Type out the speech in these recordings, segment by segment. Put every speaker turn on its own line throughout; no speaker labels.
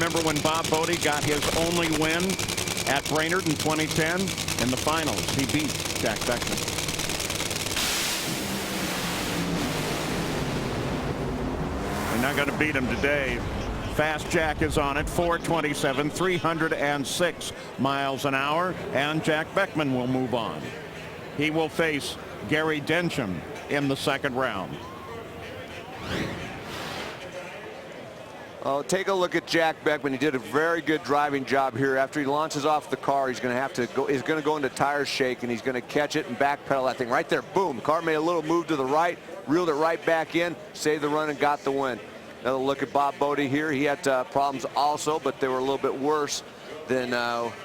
remember when Bob Bodie got his only win at Brainerd in 2010 in the finals? He beat Jack Beckman. They're not going to beat him today. Fast Jack is on it, 427, 306 miles an hour, and Jack Beckman will move on. He will face Gary Densham in the second round.
Oh, take a look at Jack Beckman. He did a very good driving job here. After he launches off the car, he's going to have to go. He's going to go into tire shake, and he's going to catch it and backpedal that thing right there. Boom! The car made a little move to the right, reeled it right back in, saved the run, and got the win. Another look at Bob Bodie here. He had problems also, but they were a little bit worse than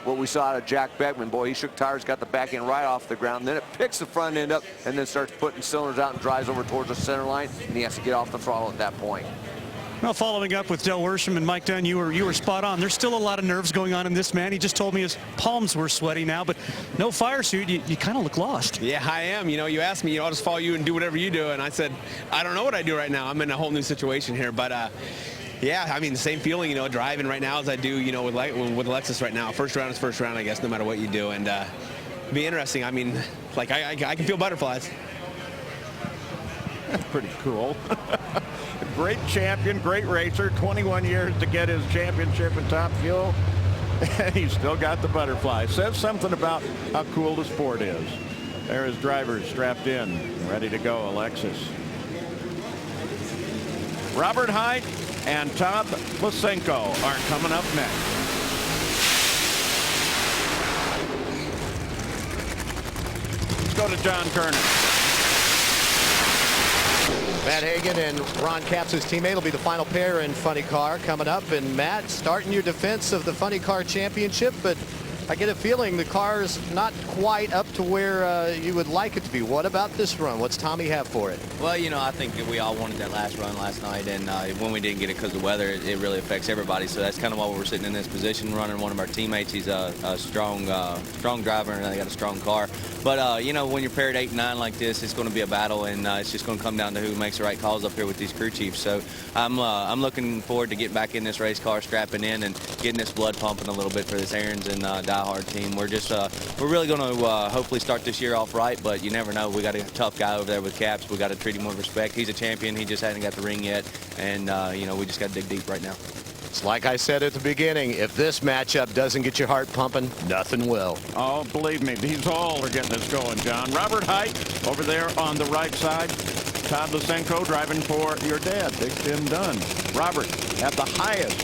what we saw out of Jack Beckman. Boy, he shook tires, got the back end right off the ground. Then it picks the front end up and then starts putting cylinders out and drives over towards the center line, and he has to get off the throttle at that point.
Well, following up with Del Worsham and Mike Dunn, you were spot on. There's still a lot of nerves going on in this man. He just told me his palms were sweaty now, but no fire suit. You kind of look lost.
Yeah, I am. You know, you asked me, I'll just follow you and do whatever you do. And I said, I don't know what I do right now. I'm in a whole new situation here. But, yeah, I mean, the same feeling, driving right now as I do, with Lexus right now. First round is first round, I guess, no matter what you do. And it'd be interesting. I mean, like, I can feel butterflies.
That's pretty cool. Great champion, great racer, 21 years to get his championship in Top Fuel, and he's still got the butterfly. Says something about how cool the sport is. There his drivers strapped in, ready to go, Alexis. Robert Hight and Todd Lysenko are coming up next. Let's go to John Kernan.
Matt Hagan and Ron Capps, his teammate, will be the final pair in Funny Car coming up. And Matt, starting your defense of the Funny Car Championship, but I get a feeling the car's not quite up to where you would like it to be. What about this run? What's Tommy have for it?
Well, I think we all wanted that last run last night, and when we didn't get it because of the weather, it really affects everybody. So that's kind of why we're sitting in this position, running one of our teammates. He's a strong driver, and they got a strong car. But, when you're paired 8 and 9 like this, it's going to be a battle, and it's just going to come down to who makes the right calls up here with these crew chiefs. So I'm looking forward to getting back in this race car, strapping in, and getting this blood pumping a little bit for this Arends and diehard team. We're just we're really going to hopefully start this year off right, but you never know. We got a tough guy over there with Caps. We got to treat him with respect. He's a champion. He just hasn't got the ring yet, and we just got to dig deep right now.
It's like I said at the beginning, if this matchup doesn't get your heart pumping, nothing will.
Oh, believe me, these all are getting us going, John. Robert Hight over there on the right side. Todd Lysenko driving for your dad, Big Tim Dunn. Robert at the highest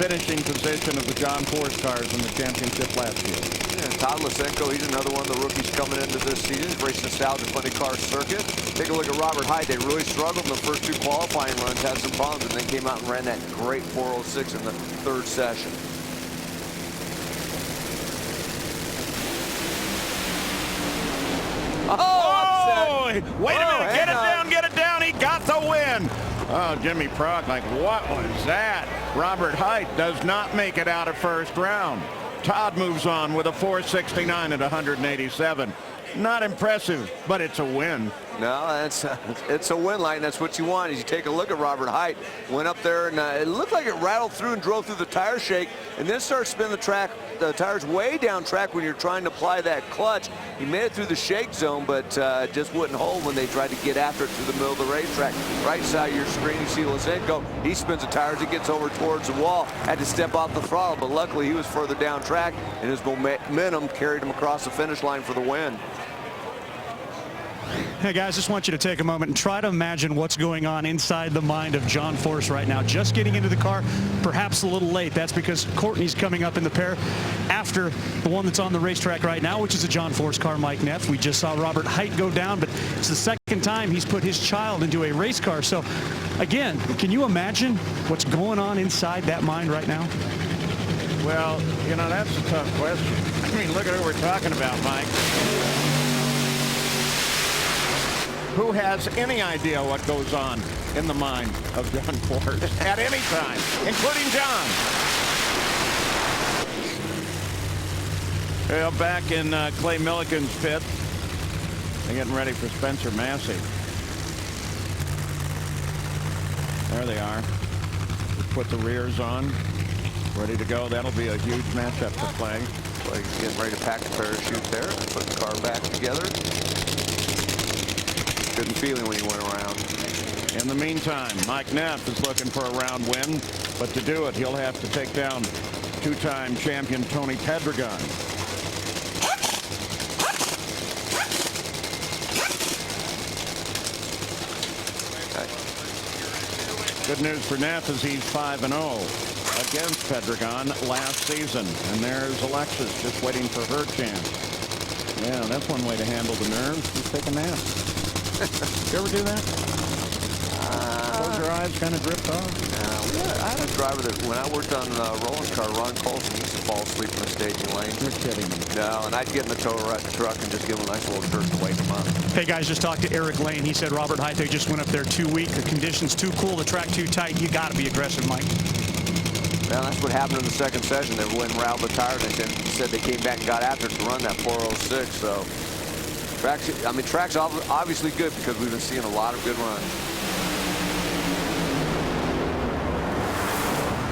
finishing position of the John Force cars in the championship last year.
Yeah, Todd Lysenko, he's another one of the rookies coming into this season. He's racing the Nostalgia Funny Car circuit. Take a look at Robert Hight. They really struggled in the first 2 qualifying runs, had some problems, and then came out and ran that great 406 in the 3rd session.
Oh, wait a minute, get it down, he got the win. Oh, Jimmy Prague, like, what was that? Robert Hight does not make it out of first round. Todd moves on with a 469 at 187. Not impressive, but it's a win.
No, it's a win line. That's what you want. As you take a look at Robert Hight, went up there and it looked like it rattled through and drove through the tire shake, and then started spinning the tires way down track when you're trying to apply that clutch. He made it through the shake zone, but just wouldn't hold when they tried to get after it through the middle of the racetrack. Right side of your screen, you see Lysenko. He spins the tires. He gets over towards the wall. Had to step off the throttle, but luckily he was further down track, and his momentum carried him across the finish line for the win.
Hey guys, just want you to take a moment and try to imagine what's going on inside the mind of John Force right now. Just getting into the car, perhaps a little late. That's because Courtney's coming up in the pair after the one that's on the racetrack right now, which is a John Force car, Mike Neff. We just saw Robert Hight go down, but it's the second time he's put his child into a race car. So again, can you imagine what's going on inside that mind right now?
Well, that's a tough question. I mean, look at who we're talking about, Mike. Who has any idea what goes on in the mind of John Force at any time, including John? Well, back in Clay Milliken's pit, they're getting ready for Spencer Massey. There they are. Put the rears on. ready to go. That'll be a huge matchup to play.
Well, he's getting ready to pack the parachute there, put the car back together. Good feeling when he went around.
In the meantime, Mike Neff is looking for a round win, but to do it, he'll have to take down two-time champion Tony Pedregon. Good news for Neff is he's 5-0 against Pedregon last season. And there's Alexis just waiting for her chance. Yeah, that's one way to handle the nerves. Just take a nap. You ever do that? Close your eyes, kind of drift off?
I had a driver that, when I worked on rolling car, Ron Colson, he used to fall asleep in the staging lane.
You're kidding me.
No, and I'd get in the tow truck and just give him a nice little jerk to wake him up.
Hey guys, just talked to Eric Lane. He said Robert Hight just went up there too weak. The conditions too cool, the track too tight. You got to be aggressive, Mike.
Well, that's what happened in the second session. They went and riled the tires, and they said they came back and got after it to run that 406. So, track's obviously good because we've been seeing a lot of good runs.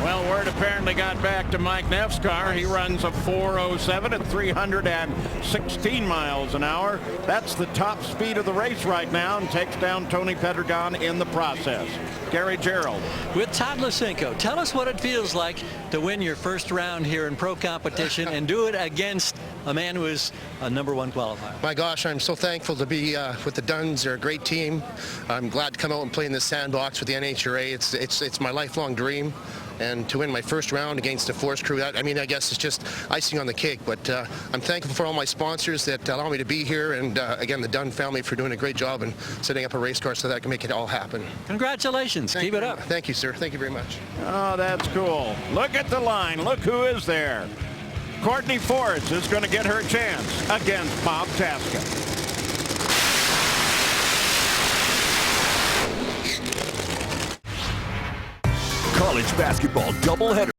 Well, word apparently got back to Mike Neff's car. He runs a 407 at 316 miles an hour. That's the top speed of the race right now, and takes down Tony Pedregon in the process. Gary Gerald.
With Todd Lusenko, tell us what it feels like to win your first round here in pro competition and do it against a man who is a #1 qualifier.
My gosh, I'm so thankful to be with the Duns. They're a great team. I'm glad to come out and play in this sandbox with the NHRA. It's my lifelong dream. And to win my first round against a Force crew, I guess it's just icing on the cake. But I'm thankful for all my sponsors that allow me to be here. And again, the Dunn family for doing a great job in setting up a race car so that I can make it all happen.
Congratulations. Keep it up.
Thank you, sir. Thank you very much.
Oh, that's cool. Look at the line. Look who is there. Courtney Forrest is going to get her chance against Bob Tasca.
College basketball doubleheader.